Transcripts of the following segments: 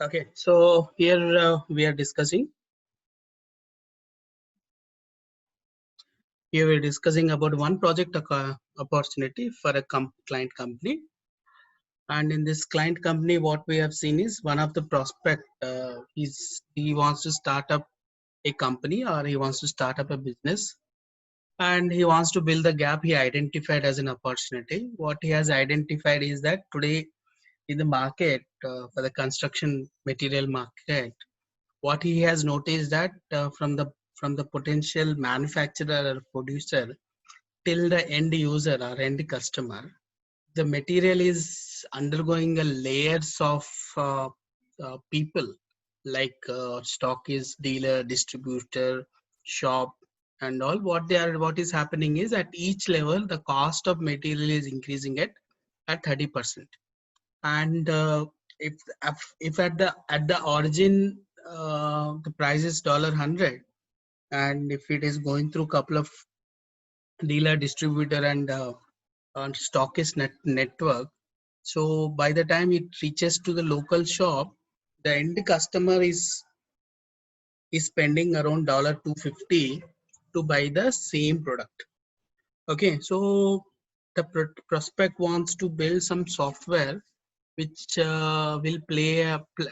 Okay, so here we are discussing. Here we're discussing about one project opportunity for a client company. And in this client company, what we have seen is one of the prospect. He wants to start up a company, or he wants to start up a business, and he wants to build the gap he identified as an opportunity. What he has identified is that today in the market, for the construction material market, what he has noticed that from the potential manufacturer or producer till the end user or end customer, the material is undergoing a layers of people, like stockist, dealer, distributor, shop, and all. What is happening is at each level the cost of material is increasing at 30%. And if if at the origin the price is $100, and if it is going through couple of dealer, distributor, and on stockist network, so by the time it reaches to the local shop, the end customer is spending around $250 to buy the same product. Okay, so the prospect wants to build some software which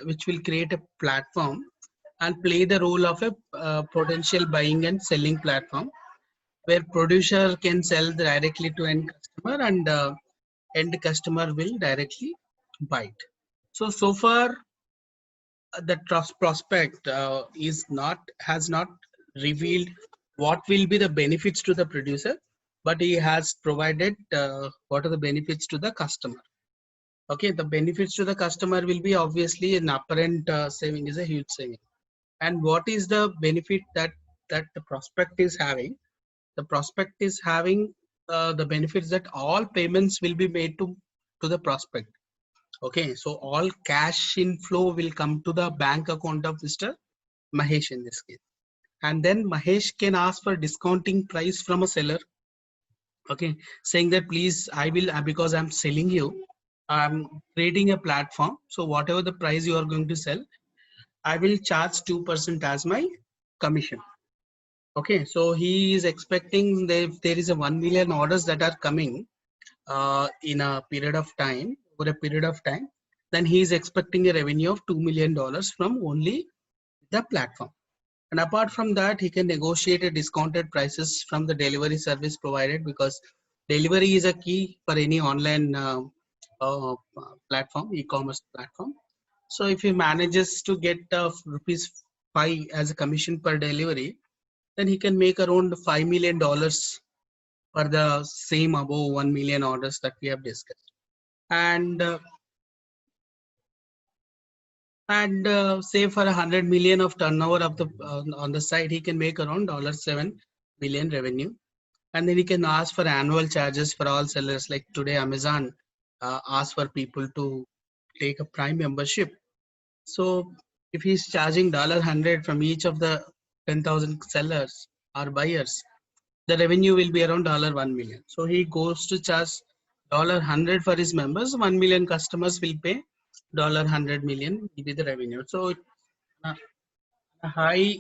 which will create a platform and play the role of a potential buying and selling platform, where producer can sell directly to end customer, and end customer will directly buy it. So far the trust prospect has not revealed what will be the benefits to the producer, but he has provided what are the benefits to the customer. Okay, the benefits to the customer will be obviously an apparent saving is a huge saving. And what is the benefit that the prospect is having? The prospect is having the benefits that all payments will be made to the prospect. Okay, so all cash inflow will come to the bank account of Mr. Mahesh in this case. And then Mahesh can ask for discounting price from a seller. Okay, saying that please, I will, because I'm selling you, I'm creating a platform. So whatever the price you are going to sell, I will charge 2% as my commission. Okay, so he is expecting that if there is a 1 million orders that are coming in a period of time, over a period of time, then he is expecting a revenue of $2 million from only the platform. And apart from that, he can negotiate a discounted prices from the delivery service provided, because delivery is a key for any online platform, e-commerce platform. So if he manages to get rupees 5 as a commission per delivery, then he can make around $5 million for the same above 1 million orders that we have discussed. And say for 100 million of turnover of the on the side, he can make around $7 million revenue. And then he can ask for annual charges for all sellers. Like today Amazon asks for people to take a Prime membership. So if he's charging $100 from each of the 10,000 sellers or buyers, the revenue will be around $1 million. So he goes to charge $100 for his members. 1 million customers will pay $100 million will be the revenue. So a high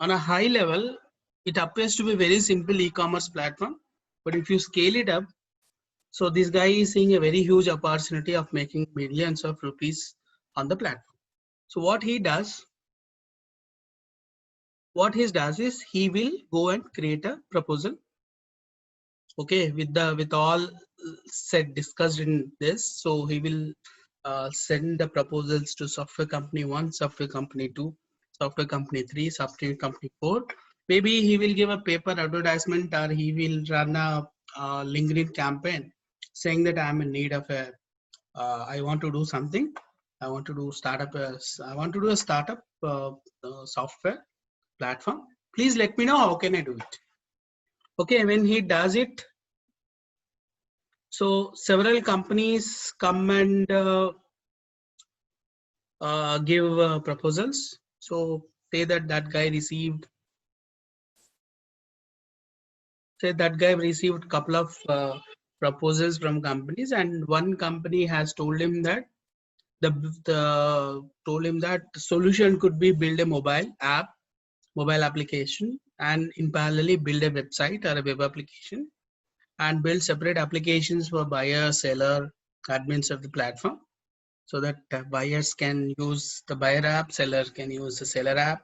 on a high level, it appears to be very simple e-commerce platform. But if you scale it up, so this guy is seeing a very huge opportunity of making millions of rupees on the platform. So what he does is he will go and create a proposal. Okay, with all said discussed in this, so he will send the proposals to software company 1, software company 2, software company 3, software company 4. Maybe he will give a paper advertisement, or he will run a LinkedIn campaign saying that I am in need of a I want to do something. I want to do a startup software platform. Please let me know how can I do it. Okay, when he does it, so several companies come and give proposals. So say that guy received couple of proposals from companies, and one company has told him that the solution could be build a mobile application, and in parallelly build a website or a web application, and build separate applications for buyer, seller, admins of the platform, so that buyers can use the buyer app, seller can use the seller app,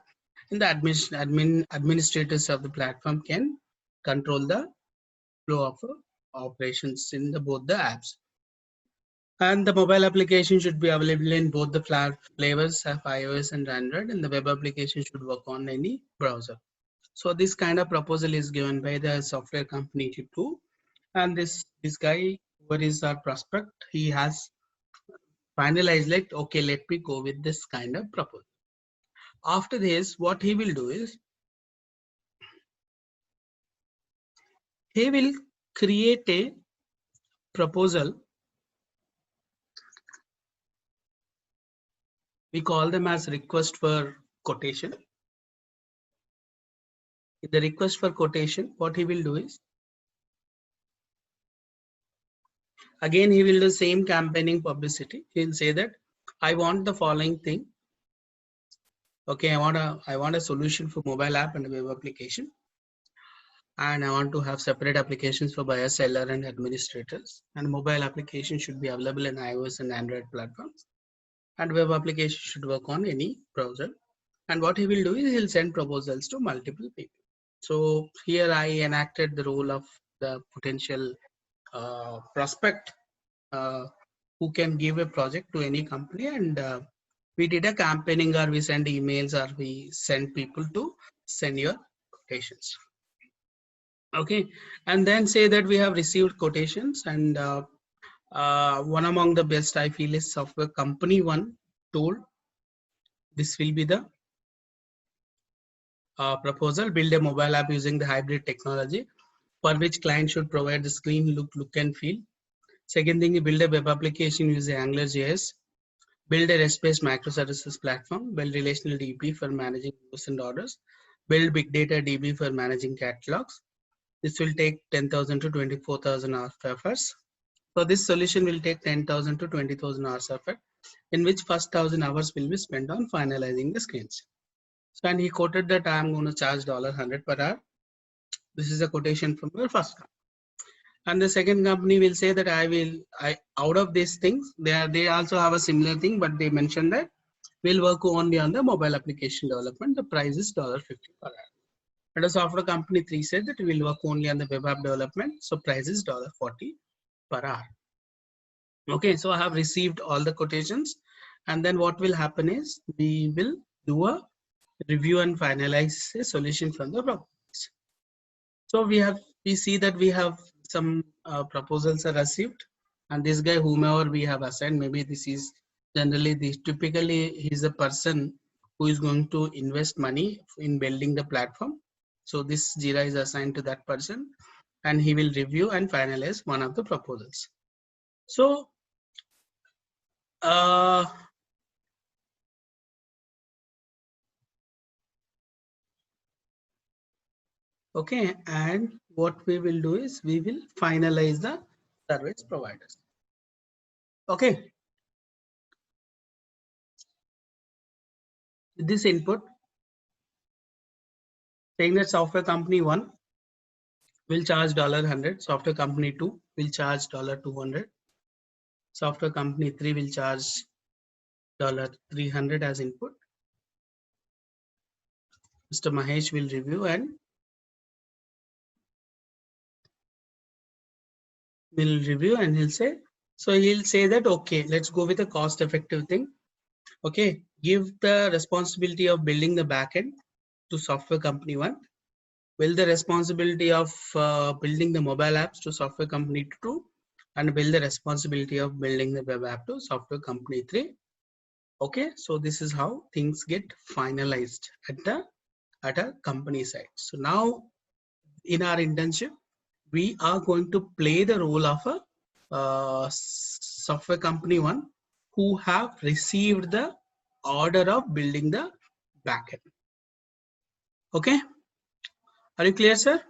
and the administrators of the platform can control the flow of operations in both the apps. And the mobile application should be available in both the flavors of iOS and Android, and the web application should work on any browser. So this kind of proposal is given by the software company to do. And this guy, what is our prospect, he has finalized like, okay, let me go with this kind of proposal. After this, what he will do is he will create a proposal. We call them as request for quotation. In the request for quotation, what he will do is, again, he will do same campaigning publicity. He'll say that I want the following thing. Okay, I want a solution for mobile app and web application, and I want to have separate applications for buyer, seller, and administrators. And mobile application should be available in iOS and Android platforms, and web application should work on any browser. And what he will do is he'll send proposals to multiple people. So here I enacted the role of the potential prospect who can give a project to any company, and we did a campaigning, or we send emails, or we send people to send your quotations. Okay, and then say that we have received quotations, and one among the best I feel is software company one told this will be the proposal: build a mobile app using the hybrid technology, for which client should provide the screen look and feel. Second thing, build a web application using AngularJS, build a REST-based microservices platform, build relational DB for managing posts and orders, build big data DB for managing catalogs. This will take 10,000 to 24,000 hours of efforts. So this solution will take 10,000 to 20,000 hours of effort, in which first 1,000 hours will be spent on finalizing the screens. So, and he quoted that I am going to charge $100 per hour. This is a quotation from the first company. And the second company will say that I out of these things, they also have a similar thing, but they mentioned that we'll work only on the mobile application development. The price is $50 per hour. And the software company 3 said that we'll work only on the web app development. So price is $40 per hour. Okay, so I have received all the quotations, and then what will happen is we will do a review and finalize a solution from the proposals. So we see that we have some proposals are received, and this guy whomever we have assigned, maybe this is generally this typically he's a person who is going to invest money in building the platform. So this Jira is assigned to that person, and he will review and finalize one of the proposals. So okay, and what we will do is we will finalize the service providers. Okay, with this input, saying that software company 1 will charge $100, software company 2 will charge $200, software company 3 will charge $300 as input. Mr. Mahesh will review and he'll say, so he'll say that okay, let's go with a cost effective thing. Okay, give the responsibility of building the backend to software company 1, build the responsibility of building the mobile apps to software company 2, and build the responsibility of building the web app to software company 3. Okay, so this is how things get finalized at a company side. So now in our internship, we are going to play the role of a software company 1 who have received the order of building the backend. Okay, are you clear, sir?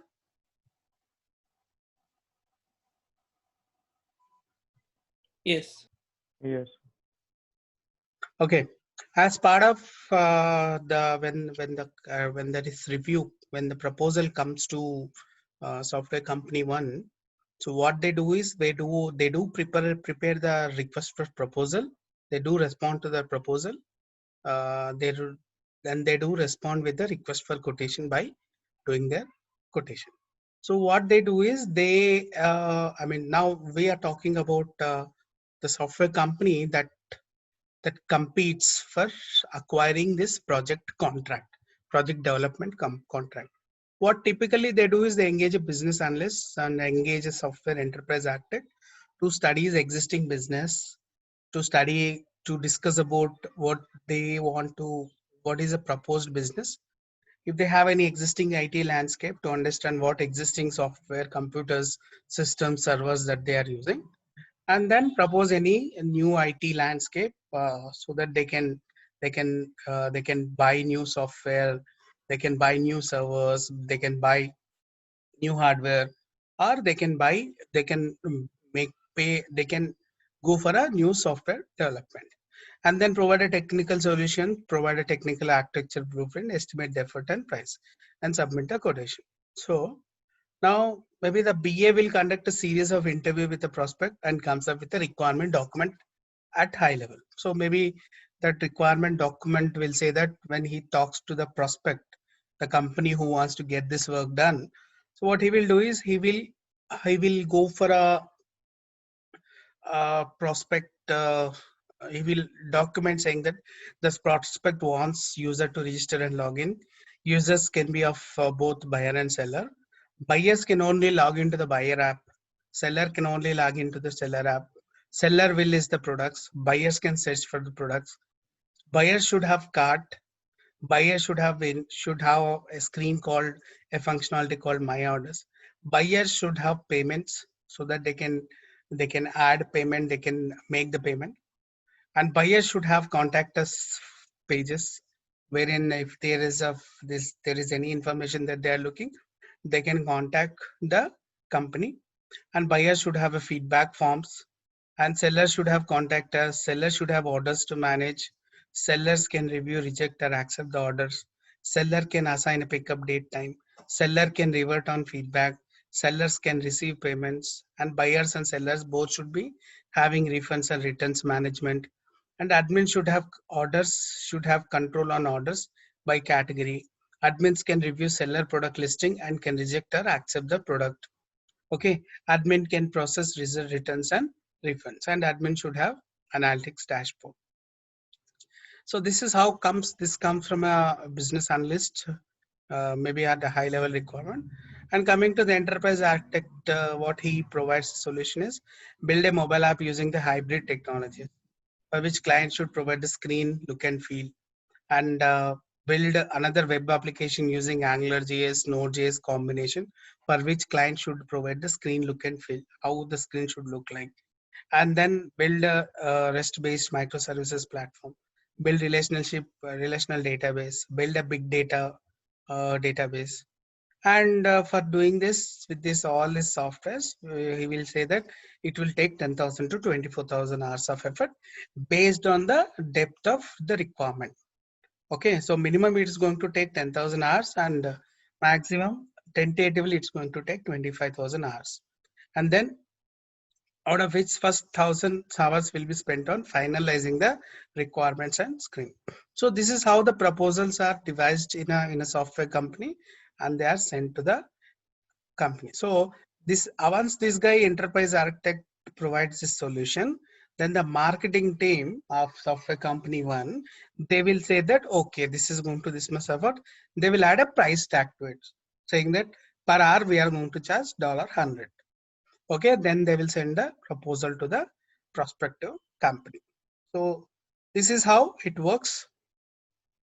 Yes. Yes. Okay. As part of the when there is review, when the proposal comes to software company one, so what they do is they do prepare the request for proposal. They do respond to the proposal. They do, then they do respond with the request for quotation by doing their quotation. So what they do is I mean, now we are talking about the software company that competes for acquiring this project development contract. What typically they do is they engage a business analyst and engage a software enterprise architect to study his existing business, to discuss about what they want to, what is a proposed business. If they have any existing IT landscape, to understand what existing software, computers, systems, servers that they are using, and then propose any new IT landscape, so that they can buy new software, they can buy new servers, they can buy new hardware, or they can make pay they can go for a new software development, and then provide a technical solution, provide a technical architecture blueprint, estimate the effort and price, and submit a quotation. So now, maybe the BA will conduct a series of interview with the prospect and comes up with a requirement document at high level. So maybe that requirement document will say that when he talks to the prospect, the company who wants to get this work done. So what he will do is he will go for a prospect. He will document saying that this prospect wants user to register and log in. Users can be of both buyer and seller. Buyers can only log into the buyer app. Seller can only log into the seller app. Seller will list the products. Buyers can search for the products. Buyers should have cart. Buyer should have a screen called a functionality called my orders. Buyers should have payments so that they can add payment, they can make the payment. And buyers should have contact us pages, wherein if there is any information that they are looking, they can contact the company. And buyers should have a feedback forms, and sellers should have contact us. Sellers should have orders to manage. Sellers can review, reject, or accept the orders. Seller can assign a pickup date time. Seller can revert on feedback. Sellers can receive payments, and buyers and sellers both should be having refunds and returns management. And admin should have control on orders by category. Admins can review seller product listing and can reject or accept the product. Okay, admin can process result returns and refunds, and admin should have analytics dashboard. So this comes from a business analyst, maybe at a high level requirement. And coming to the enterprise architect, what he provides the solution is build a mobile app using the hybrid technology, for which client should provide the screen look and feel, and build another web application using AngularJS, Node.js combination, for which client should provide the screen look and feel, how the screen should look like. And then build a REST-based microservices platform, build relational database, build a big data database. And for doing this with this all these softwares, he will say that it will take 10,000 to 24,000 hours of effort based on the depth of the requirement. Okay, so minimum it's going to take 10,000 hours, and maximum tentatively it's going to take 25,000 hours. And then out of which first 1,000 hours will be spent on finalizing the requirements and screen. So this is how the proposals are devised in a software company, and they are sent to the company. So this once this guy enterprise architect provides this solution, then the marketing team of software company one, they will say that okay, this is going to this much effort. They will add a price tag to it, saying that per hour we are going to charge $100. Okay, then they will send the proposal to the prospective company. So this is how it works.